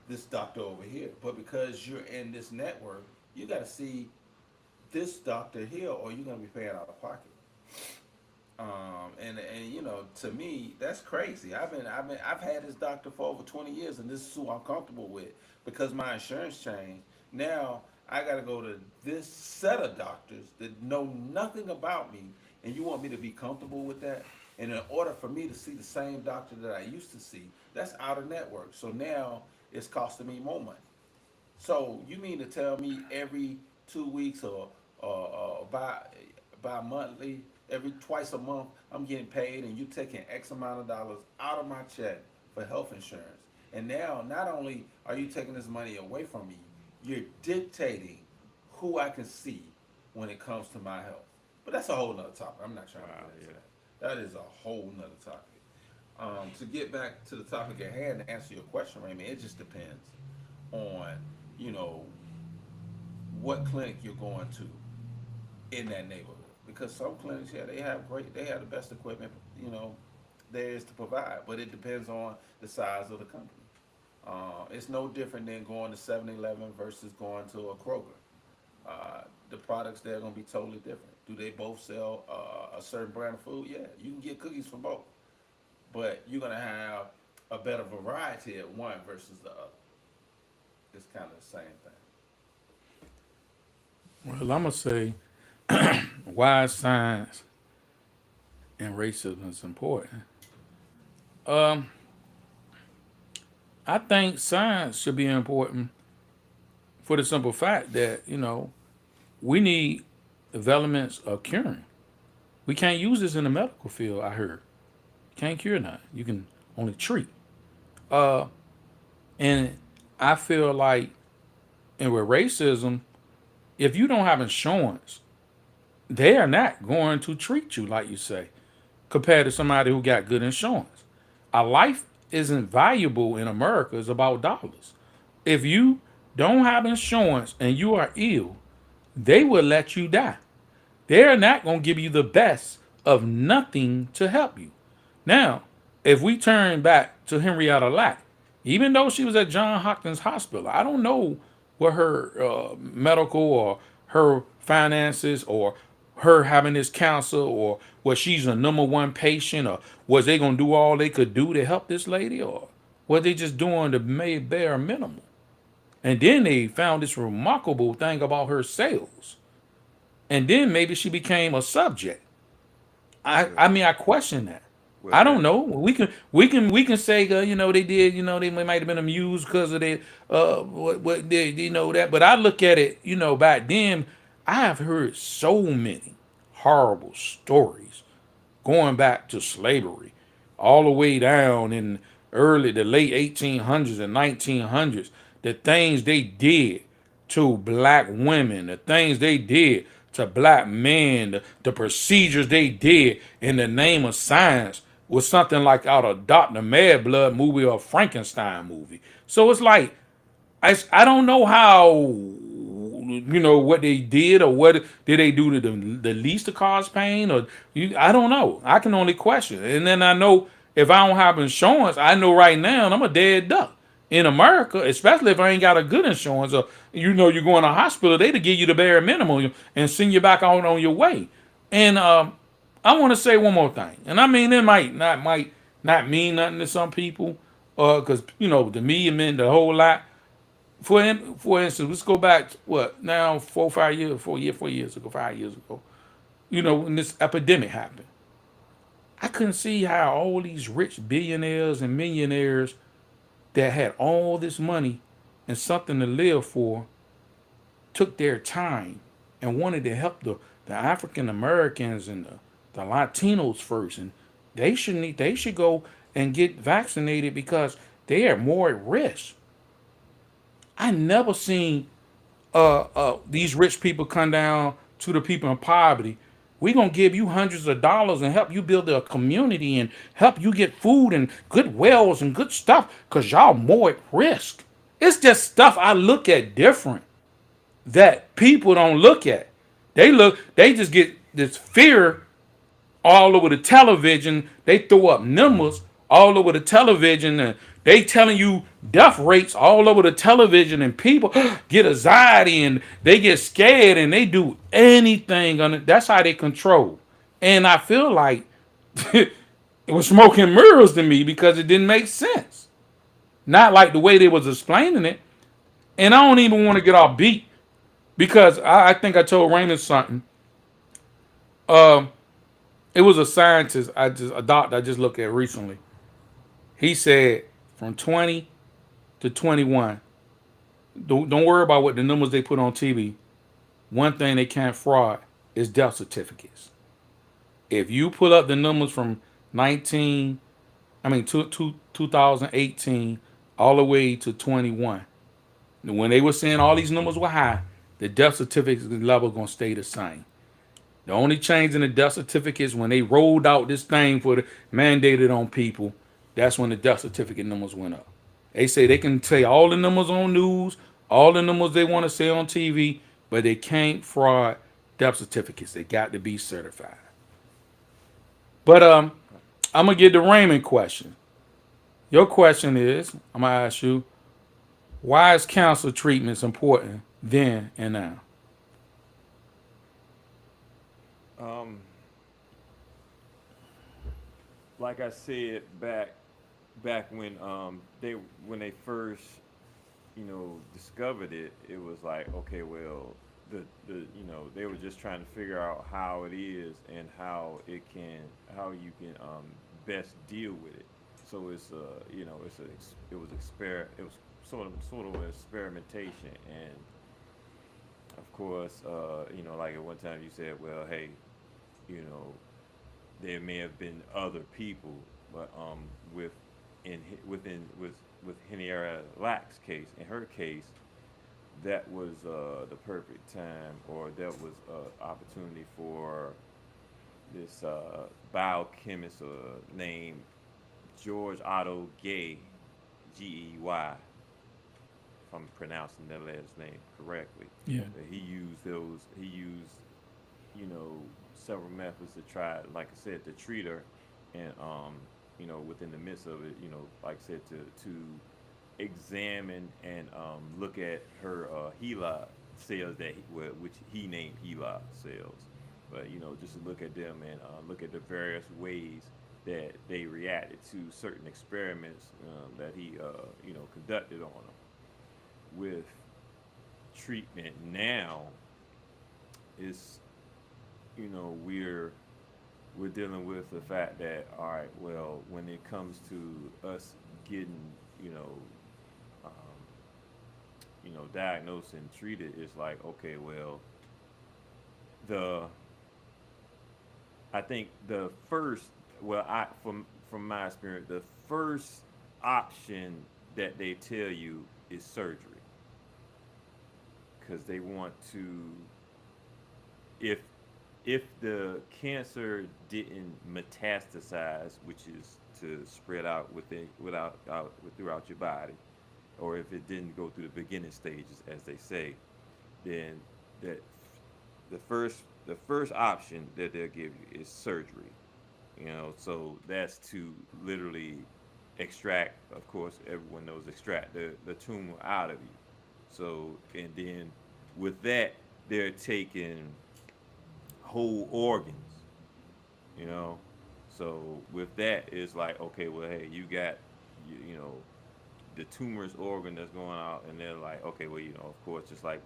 this doctor over here. But because you're in this network, you got to see this doctor here, or you're gonna be paying out of pocket. And you know, to me, that's crazy. I've had this doctor for over 20 years, and this is who I'm comfortable with because my insurance changed. Now I got to go to this set of doctors that know nothing about me, and you want me to be comfortable with that. And in order for me to see the same doctor that I used to see, that's out of network. So now it's costing me more money. So you mean to tell me every 2 weeks or by monthly, every twice a month, I'm getting paid, and you taking X amount of dollars out of my check for health insurance. And now, not only are you taking this money away from me, you're dictating who I can see when it comes to my health. But that's a whole nother topic. I'm not trying to Wow, get into yeah. that. That is a whole nother topic. To get back to the topic at hand, to answer your question, Raymond, it just depends on, you know, what clinic you're going to in that neighborhood. Because some clinics, yeah, they have the best equipment, you know, there is to provide. But it depends on the size of the company. It's no different than going to 7-Eleven versus going to a Kroger. The products there are going to be totally different. Do they both sell a certain brand of food? Yeah, you can get cookies from both. But you're going to have a better variety at one versus the other. It's kind of the same thing. Well, I'm gonna say why science and racism is important. Um, I think science should be important for the simple fact that we need developments of curing. We can't use this in the medical field. I heard can't cure nothing. You can only treat. Uh, and I feel like, and with racism, if you don't have insurance, they are not going to treat you like you say, compared to somebody who got good insurance. A life isn't valuable in America, it's about dollars. If you don't have insurance and you are ill, they will let you die. They're not going to give you the best of nothing to help you. Now, if we turn back to Henrietta Lacks, even though she was at Johns Hopkins Hospital, I don't know what her medical or her finances or her having this cancer or was she's a number one patient or was they going to do all they could do to help this lady or was they just doing the bare minimum? And then they found this remarkable thing about her sales. And then maybe she became a subject. I Well, I mean I question that. well, I don't that know. We can say they did they might have been amused because of their what they that. But I look at it back then I have heard so many horrible stories going back to slavery, all the way down in the late 1800s and 1900s, the things they did to black women, the things they did to black men, the procedures they did in the name of science was something like out of Dr. Mad Blood movie or Frankenstein movie. So it's like I don't know how what they did or what did they do to the least to cause pain or I don't know. I can only question. And then I know if I don't have insurance, I know right now I'm a dead duck. In America, especially if I ain't got a good insurance or you're going to a hospital, they to give you the bare minimum and send you back on your way. And I want to say one more thing, and I mean it might not mean nothing to some people, because you know to me it meant the whole lot. For instance, let's go back what now 4 5 years, 4 years ago, 5 years ago. You know when this epidemic happened, I couldn't see how all these rich billionaires and millionaires that had all this money and something to live for took their time and wanted to help the African Americans and the Latinos first, and they should go and get vaccinated because they are more at risk. I never seen these rich people come down to the people in poverty. We're gonna give you hundreds of dollars and help you build a community and help you get food and good wells and good stuff because y'all more at risk. It's just stuff I look at different that people don't look at. They just get this fear all over the television. They throw up numbers all over the television and they telling you death rates all over the television and people get anxiety and they get scared and they do anything on it. That's how they control. And I feel like it was smoke and mirrors to me because it didn't make sense. Not like the way they was explaining it. And I don't even want to get off beat because I think I told Raymond something. Um, it was a scientist, a doctor I just looked at recently. He said from 20 to 21, don't worry about what the numbers they put on TV. One thing they can't fraud is death certificates. If you pull up the numbers from 19, I mean 2018 all the way to 21, when they were saying all these numbers were high, the death certificate level gonna stay the same. The only change in the death certificates when they rolled out this thing for the mandated on people, that's when the death certificate numbers went up. They say they can say all the numbers on news, all the numbers they want to say on TV, but they can't fraud death certificates. They got to be certified. But I'm gonna get the Raymond question. Your question is, I'm gonna ask you, why is cancer treatments important then and now? Um, like I said back when they first discovered it, it was like, okay, well, they were just trying to figure out how it is and how you can best deal with it. So it's it was sort of an experimentation. And of course, like at one time you said, well, hey, you know there may have been other people, but with in within with Henrietta Lacks case, in her case, that was the perfect time, or that was opportunity for this biochemist named George Otto Gay, Gey, if I'm pronouncing that last name correctly. Yeah. He used several methods to try, like I said, to treat her, and within the midst of it, like I said, to examine and look at her HeLa cells which he named HeLa cells, but just to look at them and look at the various ways that they reacted to certain experiments that he conducted on them. With treatment now, is we're dealing with the fact that, all right, well, when it comes to us getting um, diagnosed and treated, it's like, okay, well, the I think the first, well, I from my experience, the first option that they tell you is surgery, because they want to, if the cancer didn't metastasize, which is to spread out throughout your body, or if it didn't go through the beginning stages, as they say, then that the first option that they'll give you is surgery. So that's to literally extract, of course, everyone knows, extract the tumor out of you. So, and then with that, they're taking whole organs you know. So with that, it's like, okay, well, hey, you got, you know, the tumorous organ that's going out, and they're like, okay, well, you know, of course, just like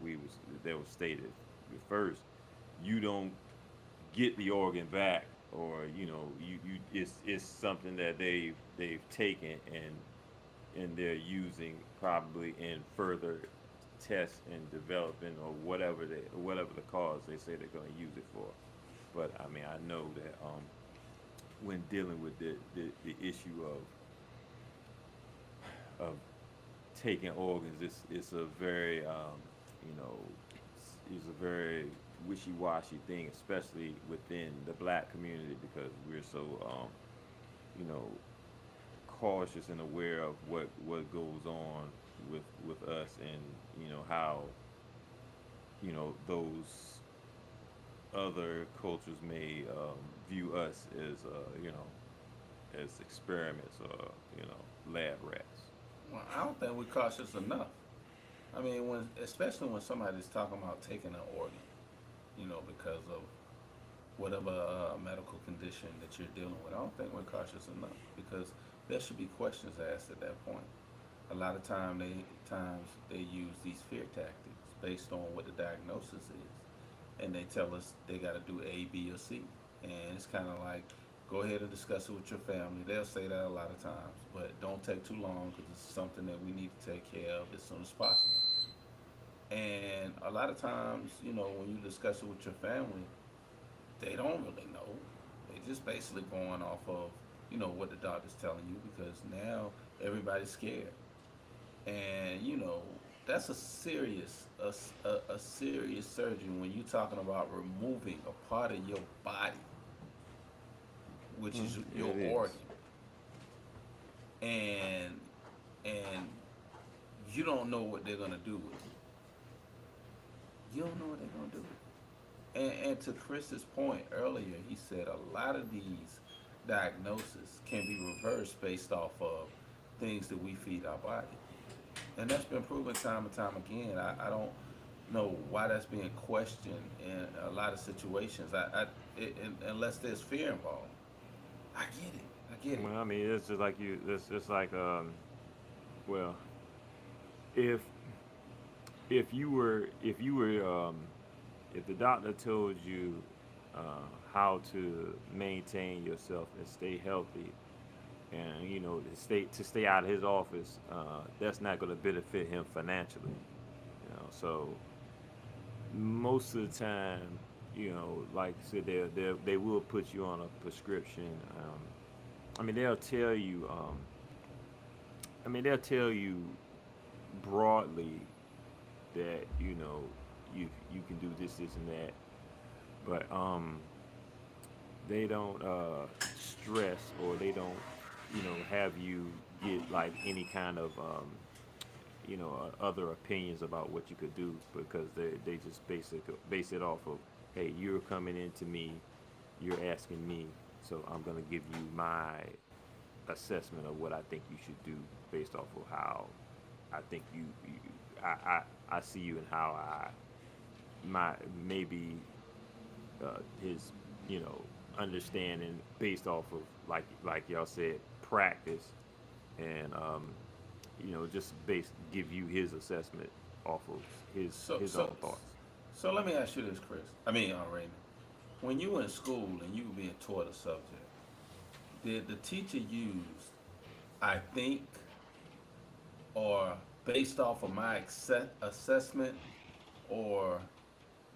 they was stated first, you don't get the organ back, or you know, it's something that they've taken and they're using probably in further tests and developing, or whatever the cause they say they're going to use it for. But I mean, I know that when dealing with the issue of taking organs, it's a very you know it's a very wishy-washy thing, especially within the black community, because we're so you know cautious and aware of what goes on with us, and you know how you know those other cultures may view us as you know as experiments, or you know lab rats. Well, I don't think we're cautious enough. I mean, especially when somebody's talking about taking an organ, because of whatever medical condition that you're dealing with. I don't think we're cautious enough because there should be questions asked at that point. A lot of times they use these fear tactics based on what the diagnosis is, and they tell us they got to do A, B, or C, and it's kind of like go ahead and discuss it with your family. They'll say that a lot of times, but don't take too long because it's something that we need to take care of as soon as possible. And a lot of times, when you discuss it with your family, they don't really know. They just basically going off of what the doctor's telling you because now everybody's scared, and that's a serious surgery when you're talking about removing a part of your body, which is your It is. organ, and and you don't know what they're gonna do with it. You don't know what they're gonna do with it. And to Chris's point earlier, he said a lot of these diagnoses can be reversed based off of things that we feed our body. And that's been proven time and time again. I don't know why that's being questioned in a lot of situations. Unless there's fear involved. I get it. I get it. Well, I mean, it's just like It's just like well, if if you were if the doctor told you how to maintain yourself and stay healthy, and you know to stay out of his office, that's not going to benefit him financially. You know, so most of the time, you know, like I said, they will put you on a prescription. I mean, they'll tell you. They'll tell you broadly that you know you can do this, this, and that, but they don't stress, or they don't have you get like any kind of other opinions about what you could do, because they just base it off of, hey, you're coming into me, you're asking me, so I'm gonna give you my assessment of what I think you should do based off of how I think I see you, and how I my maybe his understanding based off of, like y'all said, practice, and just give you his assessment off of So his so own thoughts. so let me ask you this, Chris. I mean, Raymond. When you were in school and you were being taught a subject, did the teacher use I think, or based off of my assessment, or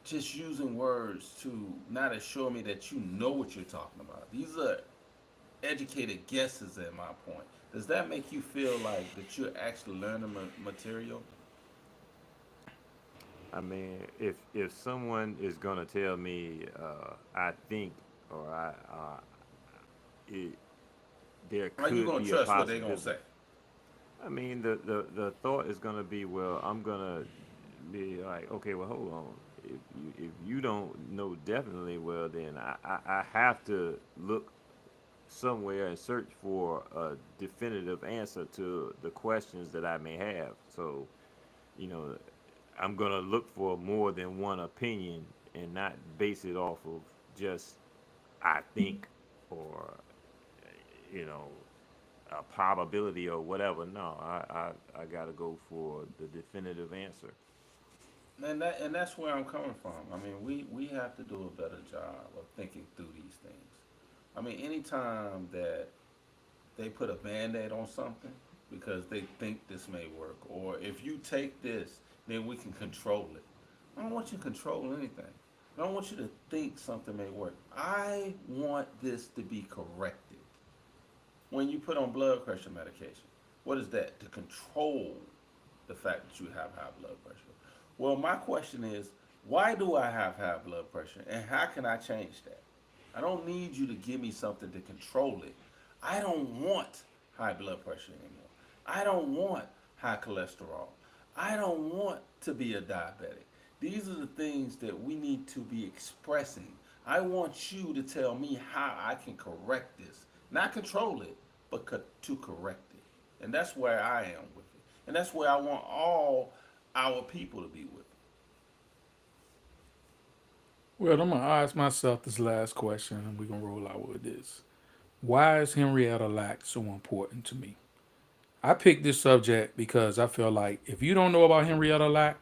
just using words to not assure me that you know what you're talking about? These are educated guesses at my point. Does that make you feel like that you're actually learning material? I mean, if someone is gonna tell me, I think, or it, there Are you could gonna be a trust what they're gonna possibility. say? I mean, the thought is gonna be, well, I'm gonna be like, okay, well, hold on. If you don't know definitely, well, then I have to look somewhere and search for a definitive answer to the questions that I may have. So, you know, I'm gonna look for more than one opinion, and not base it off of just I think. or you know a probability or whatever. No, I got to go for the definitive answer. And that's where I'm coming from. I mean, we have to do a better job of thinking through these things. I mean, anytime that they put a band-aid on something because they think this may work, or if you take this, then we can control it. I don't want you to control anything. I don't want you to think something may work. I want this to be corrected. When you put on blood pressure medication, what is that? To control the fact that you have high blood pressure. Well, my question is, why do I have high blood pressure, and how can I change that? I don't need you to give me something to control it. I don't want high blood pressure anymore. I don't want high cholesterol. I don't want to be a diabetic. These are the things that we need to be expressing. I want you to tell me how I can correct this. Not control it, but to correct it. And that's where I am with it. And that's where I want all our people to be with it. Well, I'm gonna ask myself this last question, and we're gonna roll out with this. Why is Henrietta Lacks so important to me? I picked this subject because I feel like if you don't know about Henrietta Lacks,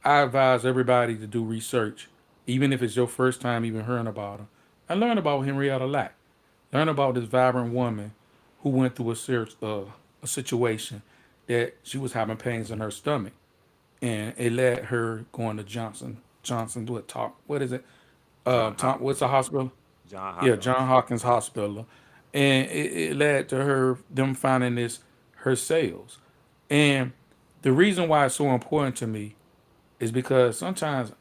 I advise everybody to do research, even if it's your first time even hearing about her, and learn about Henrietta Lacks. Learn about this vibrant woman who went through a situation that she was having pains in her stomach, and it led her going to Johnson what talk what is it? John What's Hopkins. the hospital? John Yeah, Hopkins. John Hopkins Hospital, and it led to them finding this her cells. And the reason why it's so important to me is because sometimes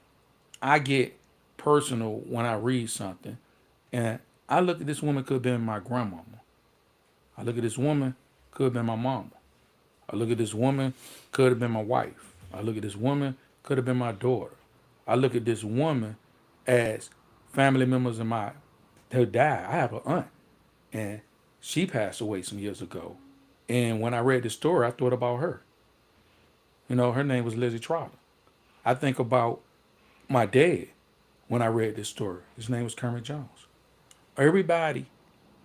I get personal when I read something, and I look at this woman could have been my grandmama. I look at this woman could have been my mama. I look at this woman could have been my wife. I look at this woman could have been my daughter. I look at this woman as family members of mine who died. I have an aunt, and she passed away some years ago. And when I read the story, I thought about her. You know, her name was Lizzie Trotter. I think about my dad when I read this story. His name was Kermit Jones. Everybody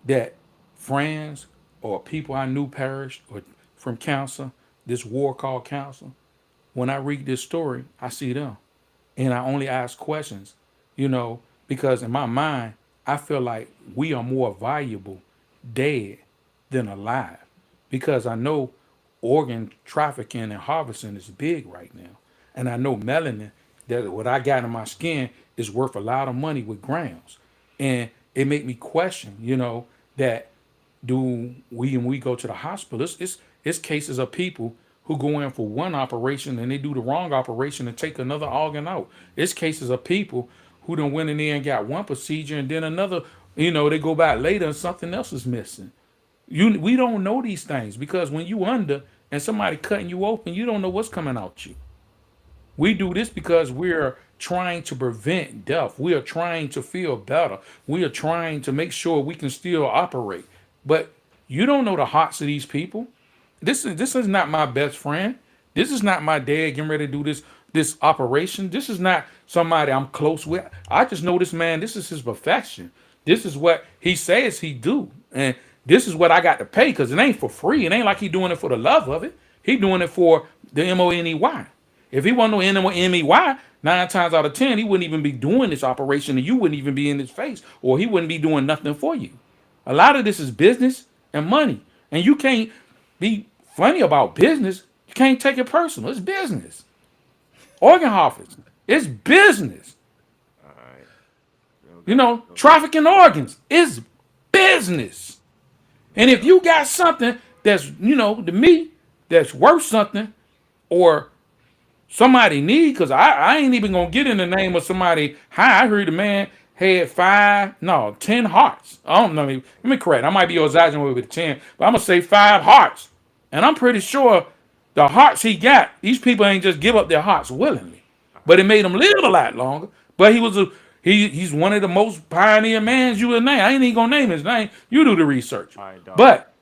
that friends or people I knew perished or from cancer, this war called cancer, when I read this story, I see them. And I only ask questions, you know, because in my mind, I feel like we are more valuable dead than alive. Because I know organ trafficking and harvesting is big right now. And I know melanin, that what I got in my skin is worth a lot of money with grams. And it made me question, you know, that do we when we go to the hospital, it's cases of people who go in for one operation and they do the wrong operation and take another organ out. It's cases of people who done went in there and got one procedure and then another, you know, they go back later and something else is missing. We don't know these things because when you under and somebody cutting you open, you don't know what's coming out you. We do this because we're trying to prevent death. We are trying to feel better. We are trying to make sure we can still operate. But you don't know the hearts of these people. This is not my best friend. This is not my dad getting ready to do this operation. This is not somebody I'm close with. I just know this man. This is his profession. This is what he says he do, and this is what I got to pay because it ain't for free. It ain't like he doing it for the love of it. He doing it for the money. If he wasn't no money, 9 times out of 10 he wouldn't even be doing this operation, and you wouldn't even be in his face, or he wouldn't be doing nothing for you. A lot of this is business and money, and you can't be funny about business. You can't take it personal. It's business. Organ harvesting. It's business. All right. You know, Okay. trafficking organs is business. And if you got something that's, you know, to me, that's worth something, or somebody need, because I ain't even gonna get in the name of somebody. Hi, I heard the man had 10 hearts. I don't know. Let me correct. I might be exaggerating with 10, but I'm gonna say 5 hearts. And I'm pretty sure the hearts he got, these people ain't just give up their hearts willingly, but it made them live a lot longer. But he's one of the most pioneer mans you would name. I ain't even gonna name his name. You do the research. All right, dog. But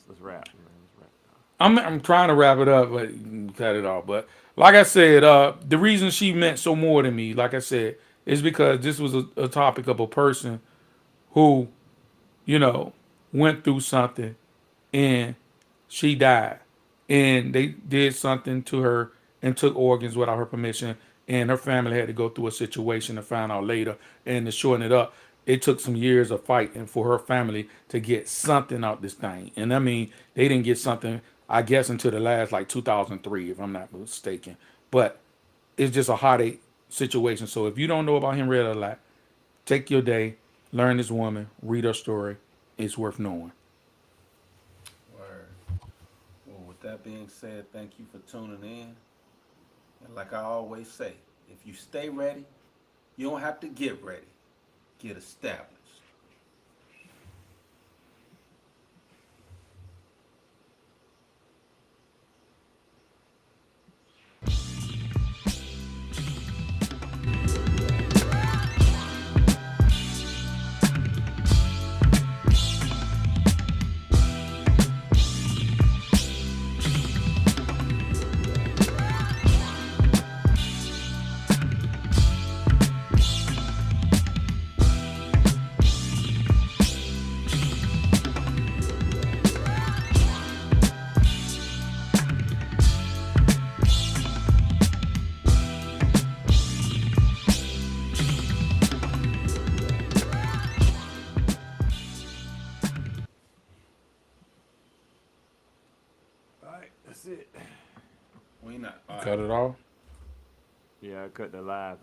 Let's wrap, man. Let's wrap. I'm trying to wrap it up, but cut it off. But like I said, the reason she meant so more to me, like I said, is because this was a topic of a person who you know, went through something and she died. And they did something to her and took organs without her permission. And her family had to go through a situation to find out later. And to shorten it up, it took some years of fighting for her family to get something out this thing. And I mean, they didn't get something, I guess, until the last like 2003, if I'm not mistaken. But it's just a heartache situation. So if you don't know about Henrietta Lacks, take your day, learn this woman, read her story. It's worth knowing. Word. Well, with that being said, thank you for tuning in. And like I always say, if you stay ready, you don't have to get ready. Get established. All right, that's it. We not. All right. Cut it off. Yeah, I cut the live